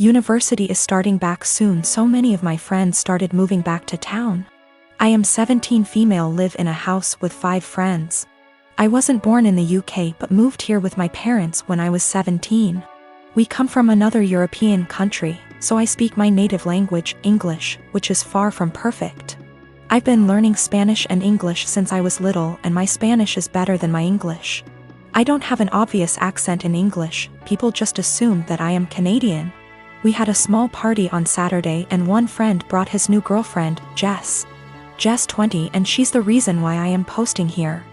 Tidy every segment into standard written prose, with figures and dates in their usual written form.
University is starting back soon, so many of my friends started moving back to town. I am 17 female, live in a house with 5 friends. I wasn't born in the UK but moved here with my parents when I was 17. We come from another European country, so I speak my native language, English, which is far from perfect. I've been learning Spanish and English since I was little, and my Spanish is better than my English. I don't have an obvious accent in English, people just assume that I am Canadian. We had a small party on Saturday and one friend brought his new girlfriend, Jess. Jess 20, and she's the reason why I am posting here.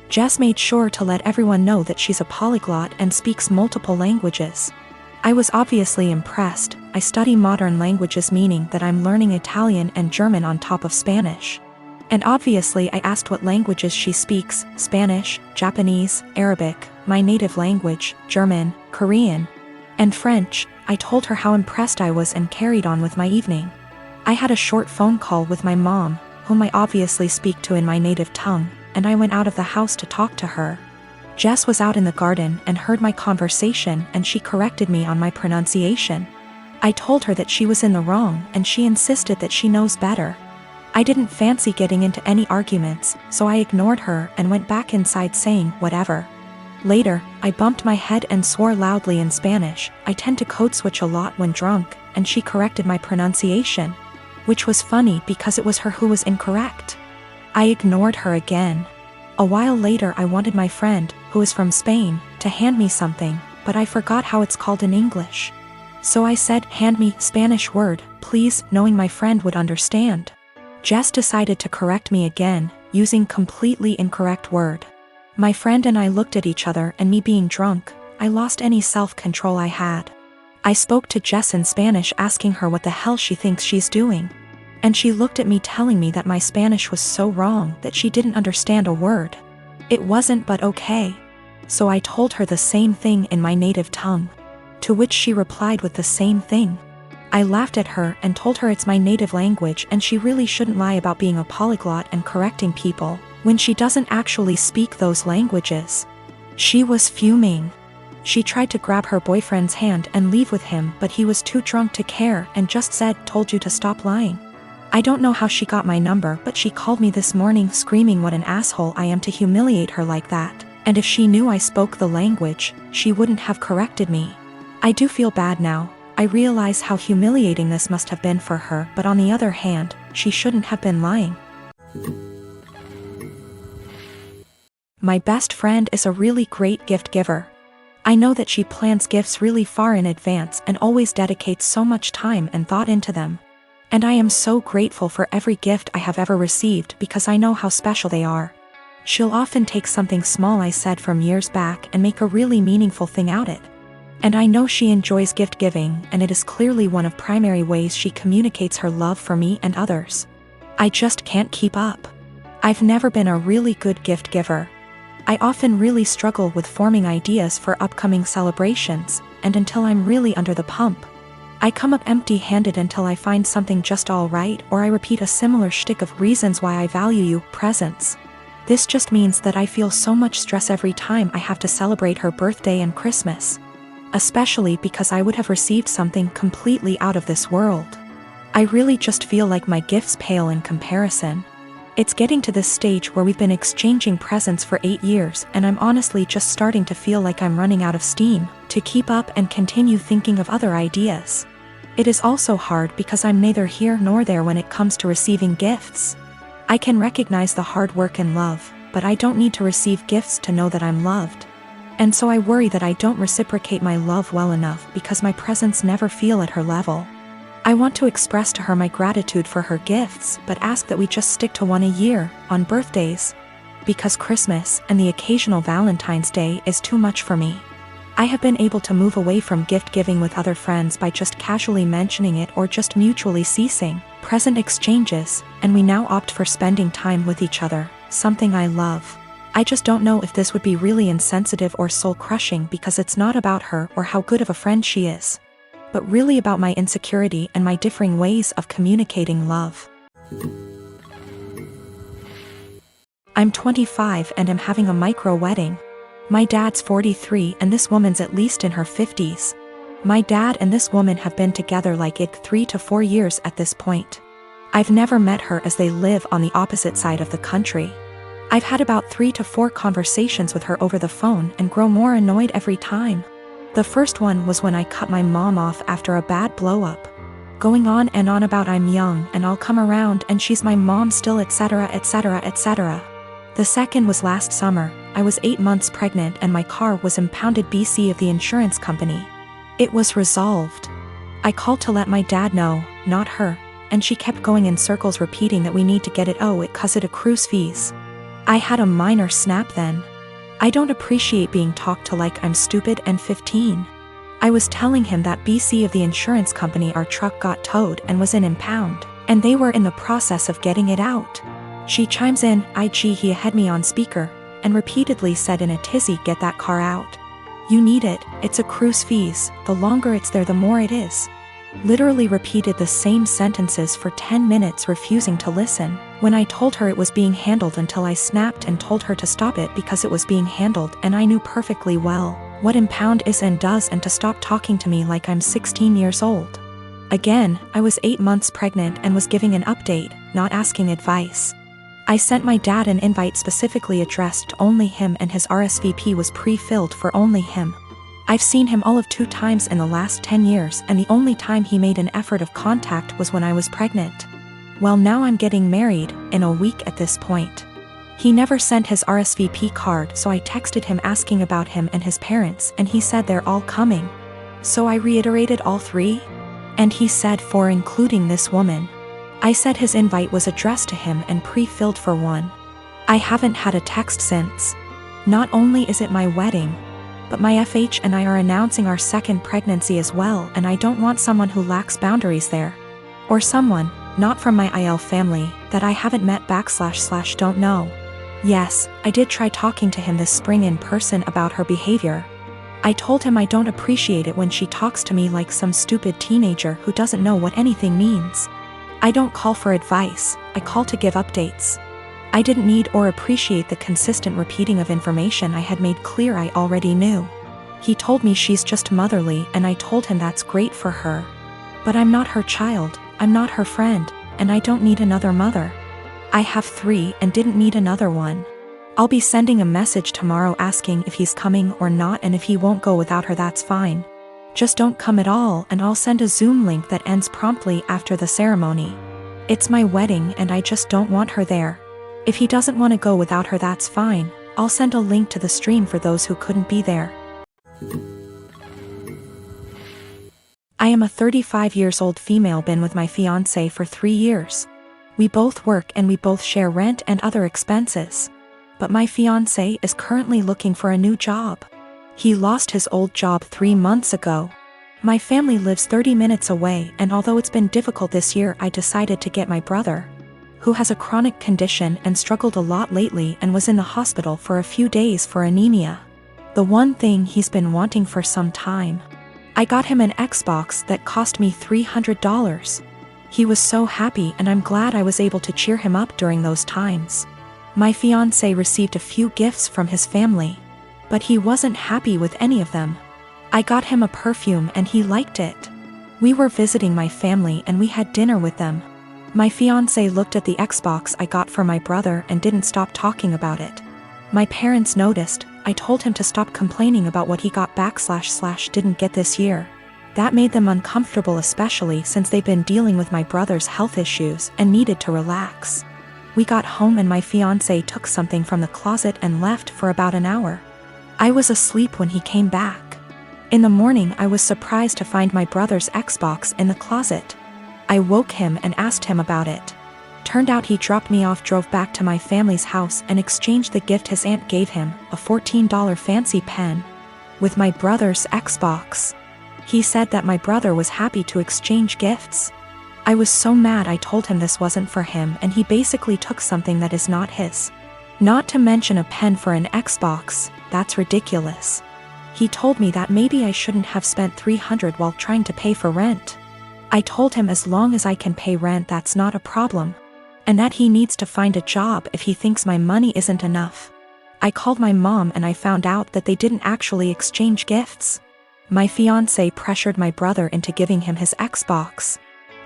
Jess made sure to let everyone know that she's a polyglot and speaks multiple languages. I was obviously impressed. I study modern languages, meaning that I'm learning Italian and German on top of Spanish. And obviously I asked what languages she speaks: Spanish, Japanese, Arabic, my native language, German, Korean, and French. I told her how impressed I was and carried on with my evening. I had a short phone call with my mom, whom I obviously speak to in my native tongue, and I went out of the house to talk to her. Jess was out in the garden and heard my conversation, and she corrected me on my pronunciation. I told her that she was in the wrong, and she insisted that she knows better. I didn't fancy getting into any arguments, so I ignored her and went back inside saying, whatever. Later, I bumped my head and swore loudly in Spanish. I tend to code switch a lot when drunk, and she corrected my pronunciation, which was funny because it was her who was incorrect. I ignored her again. A while later I wanted my friend, who is from Spain, to hand me something, but I forgot how it's called in English. So I said, hand me Spanish word, please, knowing my friend would understand. Jess decided to correct me again, using completely incorrect word. My friend and I looked at each other, and me being drunk, I lost any self-control I had. I spoke to Jess in Spanish asking her what the hell she thinks she's doing. And she looked at me telling me that my Spanish was so wrong that she didn't understand a word. It wasn't, but okay. So I told her the same thing in my native tongue. To which she replied with the same thing. I laughed at her and told her it's my native language and she really shouldn't lie about being a polyglot and correcting people when she doesn't actually speak those languages. She was fuming. She tried to grab her boyfriend's hand and leave with him, but he was too drunk to care and just said, told you to stop lying. I don't know how she got my number, but she called me this morning screaming what an asshole I am to humiliate her like that, and if she knew I spoke the language, she wouldn't have corrected me. I do feel bad now. I realize how humiliating this must have been for her, but on the other hand, she shouldn't have been lying. My best friend is a really great gift giver. I know that she plans gifts really far in advance and always dedicates so much time and thought into them. And I am so grateful for every gift I have ever received because I know how special they are. She'll often take something small I said from years back and make a really meaningful thing out of it. And I know she enjoys gift giving, and it is clearly one of primary ways she communicates her love for me and others. I just can't keep up. I've never been a really good gift giver. I often really struggle with forming ideas for upcoming celebrations, and until I'm really under the pump, I come up empty-handed until I find something just all right, or I repeat a similar shtick of reasons why I value you, presents. This just means that I feel so much stress every time I have to celebrate her birthday and Christmas. Especially because I would have received something completely out of this world. I really just feel like my gifts pale in comparison. It's getting to this stage where we've been exchanging presents for 8 years, and I'm honestly just starting to feel like I'm running out of steam to keep up and continue thinking of other ideas. It is also hard because I'm neither here nor there when it comes to receiving gifts. I can recognize the hard work and love, but I don't need to receive gifts to know that I'm loved. And so I worry that I don't reciprocate my love well enough because my presents never feel at her level. I want to express to her my gratitude for her gifts, but ask that we just stick to one a year, on birthdays. Because Christmas and the occasional Valentine's Day is too much for me. I have been able to move away from gift giving with other friends by just casually mentioning it or just mutually ceasing present exchanges, and we now opt for spending time with each other, something I love. I just don't know if this would be really insensitive or soul-crushing because it's not about her or how good of a friend she is, but really about my insecurity and my differing ways of communicating love. I'm 25 and am having a micro wedding. My dad's 43 and this woman's at least in her 50s. My dad and this woman have been together like 3 to 4 years at this point. I've never met her as they live on the opposite side of the country. I've had about 3 to 4 conversations with her over the phone and grow more annoyed every time. The first one was when I cut my mom off after a bad blow-up. Going on and on about I'm young and I'll come around and she's my mom still, etc, etc, etc. The second was last summer. I was 8 months pregnant and my car was impounded BC of the insurance company. It was resolved. I called to let my dad know, not her, and she kept going in circles repeating that we need to get it cause it accrues fees. I had a minor snap then. I don't appreciate being talked to like I'm stupid and 15. I was telling him that BC of the insurance company our truck got towed and was in impound, and they were in the process of getting it out. She chimes in, he had me on speaker, and repeatedly said in a tizzy, get that car out. You need it, it's accrues fees, the longer it's there the more it is. Literally repeated the same sentences for 10 minutes, refusing to listen. When I told her it was being handled until I snapped and told her to stop it because it was being handled and I knew perfectly well what impound is and does and to stop talking to me like I'm 16 years old. Again, I was 8 months pregnant and was giving an update, not asking advice. I sent my dad an invite specifically addressed to only him and his RSVP was pre-filled for only him. I've seen him all of 2 times in the last 10 years and the only time he made an effort of contact was when I was pregnant. Well, now I'm getting married, in a week at this point. He never sent his RSVP card, so I texted him asking about him and his parents and he said they're all coming. So I reiterated all 3? And he said 4 including this woman. I said his invite was addressed to him and pre-filled for 1. I haven't had a text since. Not only is it my wedding, but my FH and I are announcing our 2nd pregnancy as well and I don't want someone who lacks boundaries there. Or someone, not from my IL family, that I haven't met / don't know. Yes, I did try talking to him this spring in person about her behavior. I told him I don't appreciate it when she talks to me like some stupid teenager who doesn't know what anything means. I don't call for advice, I call to give updates. I didn't need or appreciate the consistent repeating of information I had made clear I already knew. He told me she's just motherly and I told him that's great for her. But I'm not her child, I'm not her friend, and I don't need another mother. I have 3 and didn't need another one. I'll be sending a message tomorrow asking if he's coming or not and if he won't go without her that's fine. Just don't come at all and I'll send a Zoom link that ends promptly after the ceremony. It's my wedding and I just don't want her there. If he doesn't want to go without her that's fine, I'll send a link to the stream for those who couldn't be there. I am a 35 years old female, been with my fiancé for 3 years. We both work and we both share rent and other expenses. But my fiancé is currently looking for a new job. He lost his old job 3 months ago. My family lives 30 minutes away and although it's been difficult this year I decided to get my brother, who has a chronic condition and struggled a lot lately and was in the hospital for a few days for anemia. The one thing he's been wanting for some time. I got him an Xbox that cost me $300. He was so happy and I'm glad I was able to cheer him up during those times. My fiancé received a few gifts from his family, but he wasn't happy with any of them. I got him a perfume and he liked it. We were visiting my family and we had dinner with them. My fiancé looked at the Xbox I got for my brother and didn't stop talking about it. My parents noticed. I told him to stop complaining about what he got / didn't get this year. That made them uncomfortable, especially since they've been dealing with my brother's health issues and needed to relax. We got home and my fiancé took something from the closet and left for about an hour. I was asleep when he came back. In the morning I was surprised to find my brother's Xbox in the closet. I woke him and asked him about it. Turned out he dropped me off, drove back to my family's house and exchanged the gift his aunt gave him, a $14 fancy pen, with my brother's Xbox. He said that my brother was happy to exchange gifts. I was so mad I told him this wasn't for him and he basically took something that is not his. Not to mention a pen for an Xbox, that's ridiculous. He told me that maybe I shouldn't have spent $300 while trying to pay for rent. I told him as long as I can pay rent that's not a problem. And that he needs to find a job if he thinks my money isn't enough. I called my mom and I found out that they didn't actually exchange gifts. My fiancé pressured my brother into giving him his Xbox.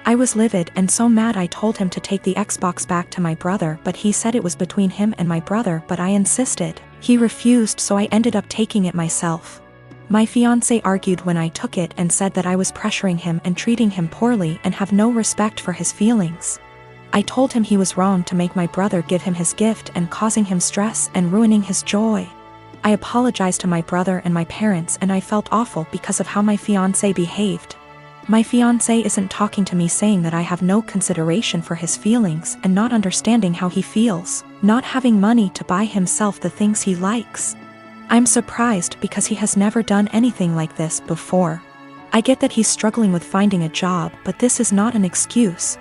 I was livid and so mad I told him to take the Xbox back to my brother, but he said it was between him and my brother, but I insisted. He refused, so I ended up taking it myself. My fiancé argued when I took it and said that I was pressuring him and treating him poorly and have no respect for his feelings. I told him he was wrong to make my brother give him his gift and causing him stress and ruining his joy. I apologized to my brother and my parents, and I felt awful because of how my fiancé behaved. My fiancé isn't talking to me, saying that I have no consideration for his feelings and not understanding how he feels, not having money to buy himself the things he likes. I'm surprised because he has never done anything like this before. I get that he's struggling with finding a job, but this is not an excuse.